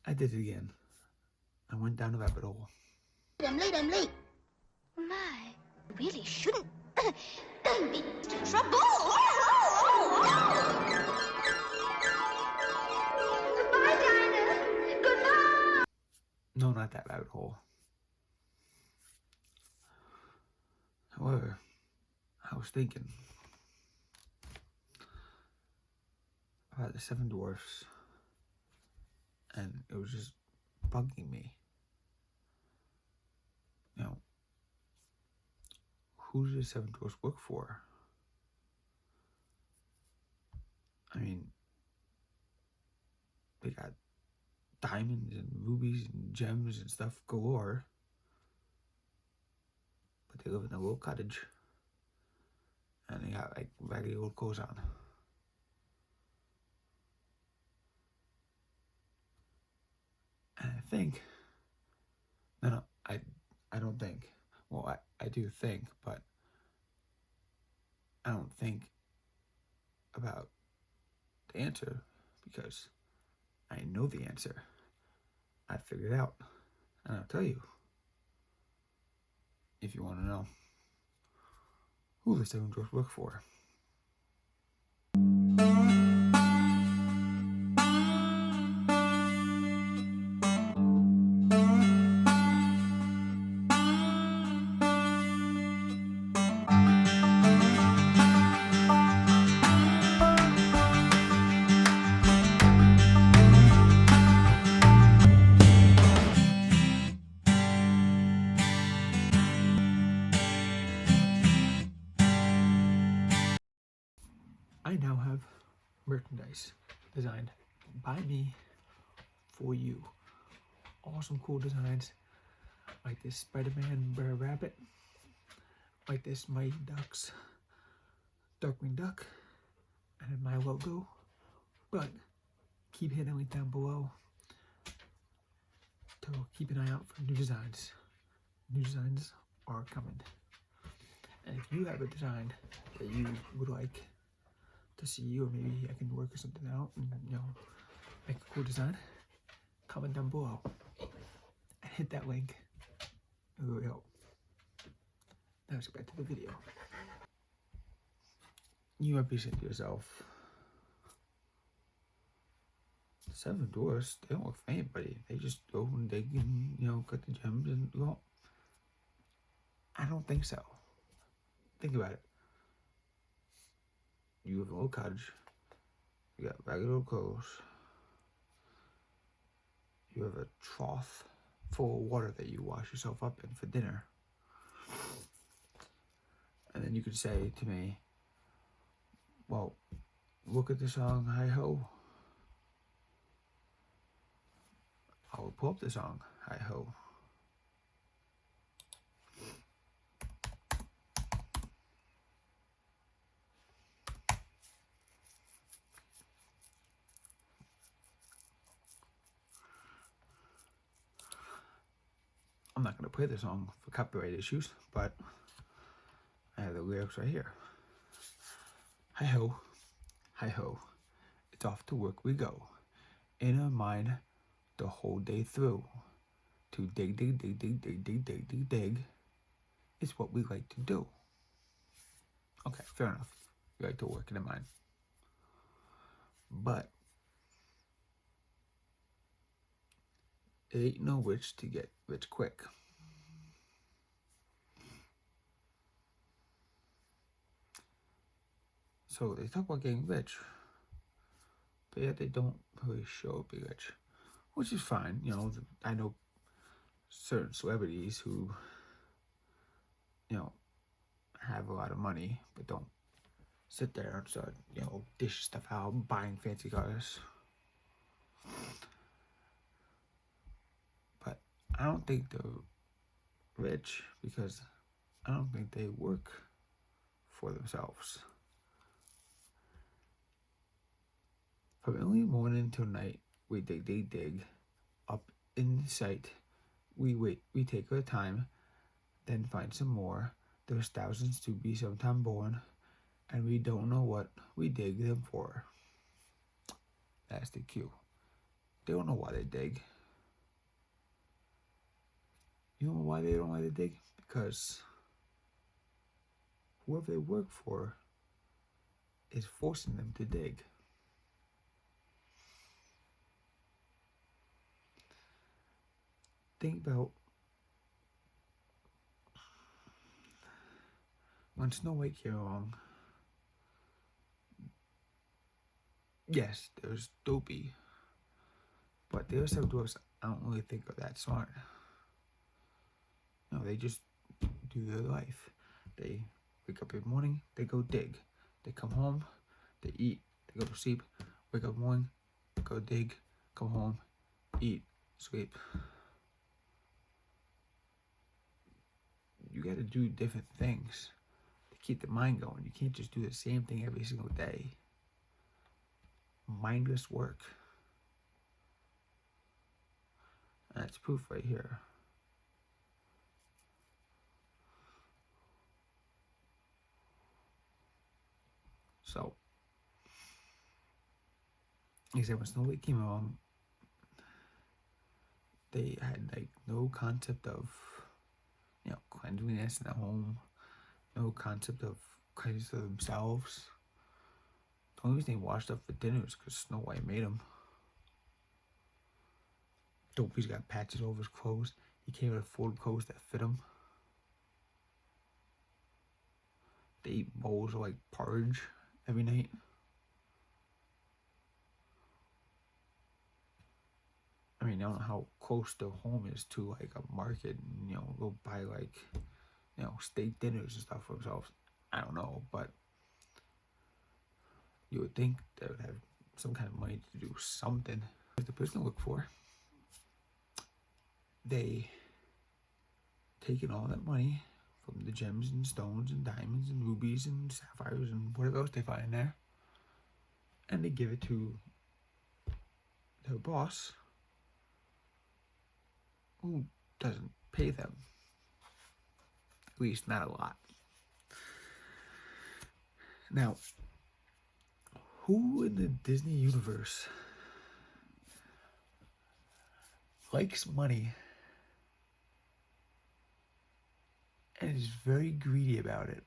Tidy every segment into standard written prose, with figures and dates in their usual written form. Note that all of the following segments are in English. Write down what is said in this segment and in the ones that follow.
I did it again. I went down the rabbit hole. I'm late. My, really shouldn't be trouble. Goodbye, Dinah. Goodbye. No, not that rabbit hole. However, I was thinking about the 7 Dwarfs, and it was just bugging me. You know, who does the 7 Dwarfs work for? I mean, they got diamonds and rubies and gems and stuff galore, but they live in a little cottage, and they got like raggedy old clothes on. And I think, no, I don't think. Well, I do think, but I don't think about the answer because I know the answer. I figured it out, and I'll tell you if you want to know who the 7 Dwarfs work for. I now have merchandise designed by me for you. Awesome, cool designs like this Spider-Man Bear Rabbit, like this Mighty Ducks Darkwing Duck, and then my logo. But keep hitting the link down below to keep an eye out for new designs. New designs are coming. And if you have a design that you would like to see, or maybe I can work something out and, you know, make a cool design, comment down below and hit that link. It will really help. Now let's get back to the video. You might be saying to yourself, 7 Dwarfs, they don't look for anybody. They just go and dig and, you know, cut the gems and go. I don't think so. Think about it. You have a little cottage. You got ragged old clothes. You have a trough full of water that you wash yourself up in for dinner. And then you could say to me, well, look at the song Hi Ho. I will pull up the song Hi Ho. I'm not going to play the song for copyright issues, but I have the lyrics right here. Hi ho, it's off to work we go. In our mine the whole day through. To dig, dig. It's what we like to do. Okay, fair enough. We like to work in a mine. But it ain't no witch to get rich quick. So they talk about getting rich, but yet they don't really show up being rich, which is fine. You know, I know certain celebrities who, you know, have a lot of money, but don't sit there and start, you know, dish stuff out, buying fancy cars. But I don't think they're rich because I don't think they work for themselves. From early morning till night, we dig, up in sight. We wait, we take our time, then find some more. There's thousands to be sometime born, and we don't know what we dig them for. That's the cue. They don't know why they dig. You know why they don't like to dig? Because whoever they work for is forcing them to dig. Think about when Snow White came along. Yes, there's Dopey, but the other side of dwarfs, I don't really think are that smart. No, they just do their life. They wake up in the morning, they go dig. They come home, they eat, they go to sleep, wake up in the morning, go dig, come home, eat, sleep. You gotta do different things to keep the mind going. You can't just do the same thing every single day. Mindless work. And that's proof right here. So, like I said, when Snow White came along, they had like no concept of, cleanliness in the home, no concept of cleanliness for themselves. The only reason they washed up for dinner is because Snow White made them. Dopey's got patches over his clothes. He can't even afford clothes that fit him. They eat bowls of like porridge every night. I mean, I don't know how close the home is to like a market and, go buy like, steak dinners and stuff for themselves. I don't know, but you would think they would have some kind of money to do something. What the person look for? They taking all that money from the gems and stones and diamonds and rubies and sapphires and whatever else they find there, and they give it to their boss, who doesn't pay them. At least not a lot. Now, who in the Disney universe likes money and is very greedy about it?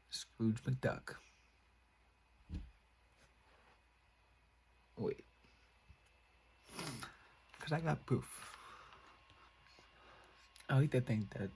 Scrooge McDuck. Wait. Because I got proof. I like to think that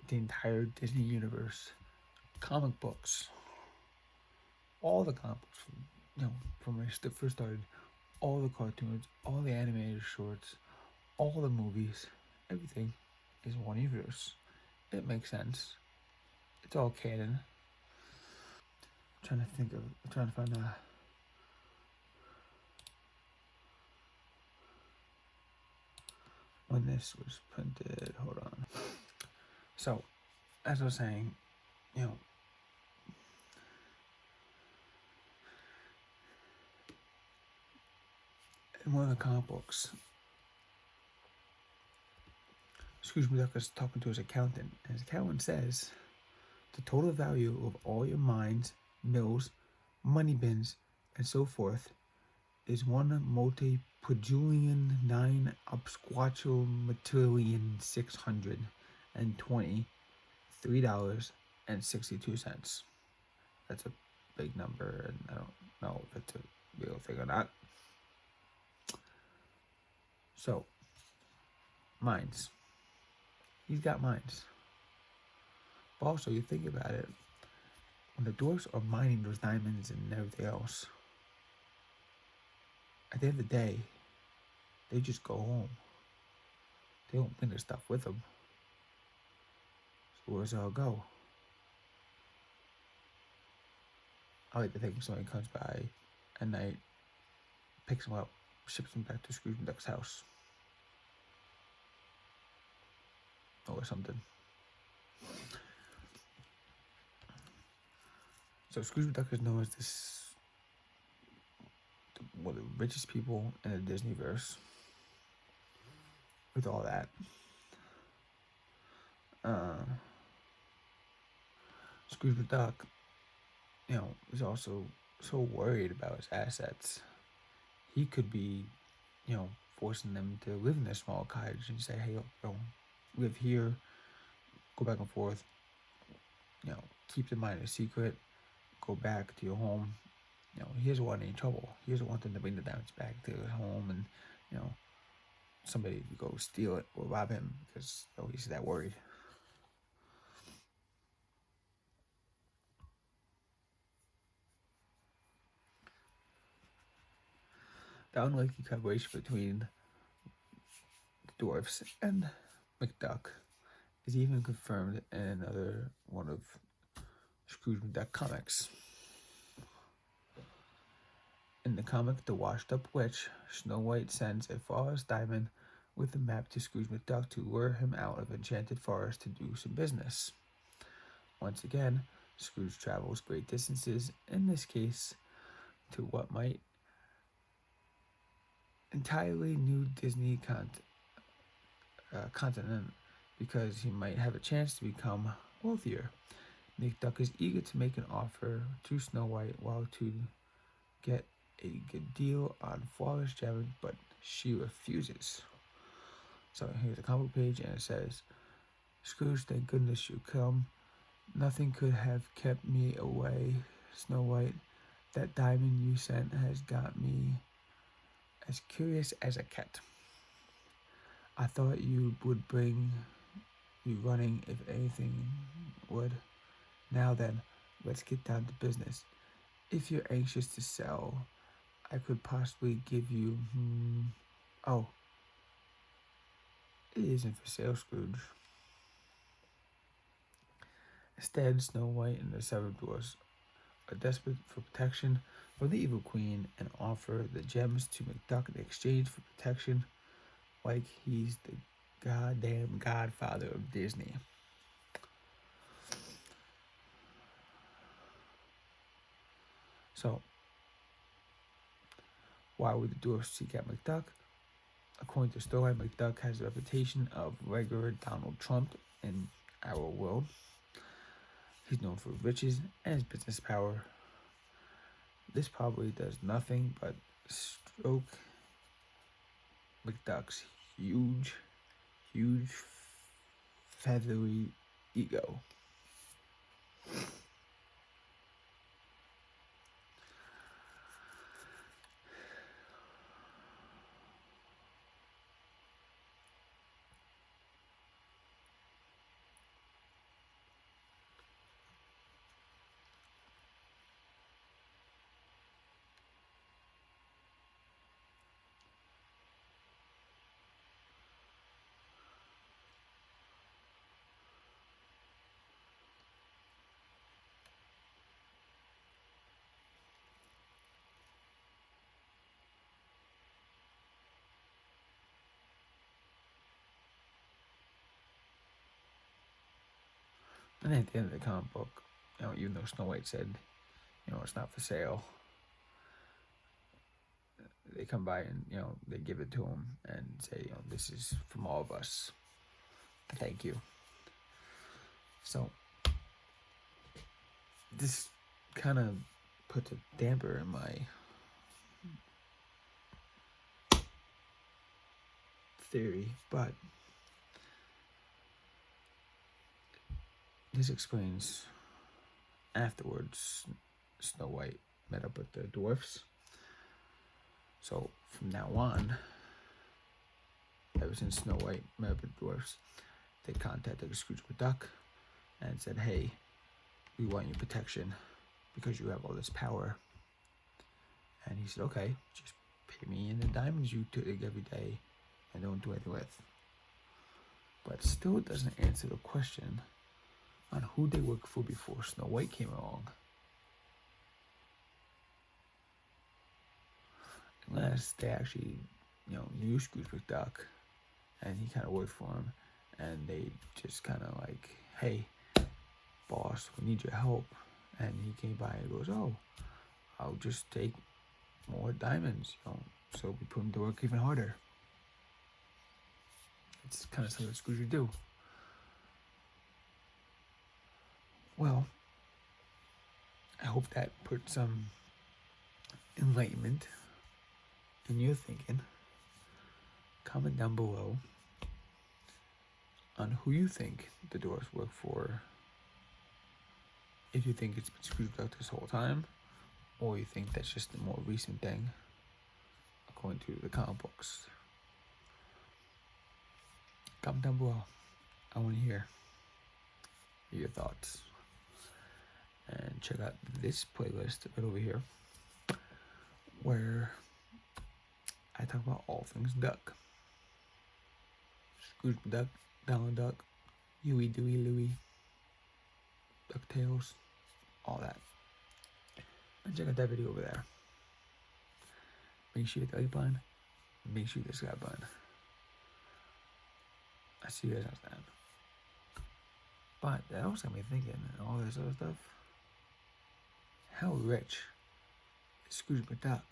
the entire Disney universe, comic books, all the comic books, from when I first started, all the cartoons, all the animated shorts, all the movies, everything is one universe. It makes sense. It's all canon. I'm trying to find when this was printed. Hold on. So, as I was saying, in one of the comic books, Scrooge McDuck is talking to his accountant, and his accountant says the total value of all your mines, mills, money bins, and so forth is one multi-pajulion 9 upsquatchel 620 $3.62. That's a big number, and I don't know if it's a real thing or not. So, mines. He's got mines. But also, you think about it, when the dwarfs are mining those diamonds and everything else, at the end of the day, they just go home. They don't bring their stuff with them. So where does it all go? I like to think somebody comes by at night, picks them up, ships them back to Scrooge McDuck's house. Or something. So Scrooge McDuck is known as one of the richest people in the Disneyverse. With all that. Scrooge McDuck, is also so worried about his assets. he could be, forcing them to live in a small cottage and say, hey, live here, go back and forth, keep the mine a secret, go back to your home. He doesn't want any trouble. He doesn't want them to bring the diamonds back to his home and, somebody to go steal it or rob him because he's that worried. The unlikely collaboration between the Dwarfs and McDuck is even confirmed in another one of Scrooge McDuck comics. In the comic, the washed-up witch, Snow White, sends a forest diamond with a map to Scrooge McDuck to lure him out of Enchanted Forest to do some business. Once again, Scrooge travels great distances, in this case, to what might entirely new Disney continent, because he might have a chance to become wealthier. McDuck is eager to make an offer to Snow White while to get a good deal on forest diamond, but she refuses. So here's a comic page, and it says, Scrooge, thank goodness you come. Nothing could have kept me away, Snow White. That diamond you sent has got me as curious as a cat. I thought you would bring you running if anything would. Now then, let's get down to business. If you're anxious to sell, I could possibly give you... Oh. It isn't for sale, Scrooge. Instead, Snow White and the seven dwarfs are desperate for protection from the evil queen and offer the gems to McDuck in exchange for protection, like he's the goddamn godfather of Disney. So, why would the dwarfs seek out McDuck? According to Snow White, McDuck has a reputation of regular Donald Trump in our world. He's known for riches and his business power. This probably does nothing but stroke McDuck's huge, feathery ego. And at the end of the comic book, even though Snow White said, it's not for sale, they come by and, they give it to him and say, this is from all of us. Thank you. So, this kind of puts a damper in my theory, but this explains afterwards Snow White met up with the dwarfs. So from now on, ever since Snow White met up with the dwarfs, they contacted Scrooge McDuck and said, hey, we want your protection because you have all this power. And he said, okay, just pay me in the diamonds you take every day and don't do anything with. But still it doesn't answer the question on who they worked for before Snow White came along. Unless they actually, knew Scrooge McDuck and he kind of worked for him and they just kind of like, hey, boss, we need your help. And he came by and goes, oh, I'll just take more diamonds, so we put him to work even harder. It's kind of something that Scrooge would do. Well, I hope that put some enlightenment and you're thinking, comment down below on who you think the Dwarfs work for. If you think it's been Scrooge McDuck this whole time, or you think that's just a more recent thing, according to the comic books. Comment down below. I want to hear your thoughts. And check out this playlist right over here, where I talk about all things duck. Scrooge McDuck, Donald Duck, Huey, Dewey, Louie, DuckTales, all that. And check out that video over there. Make sure you hit the like button. Make sure you hit the subscribe button. I see you guys next time. But that also got me thinking, and all this other stuff. How rich is Scrooge McDuck?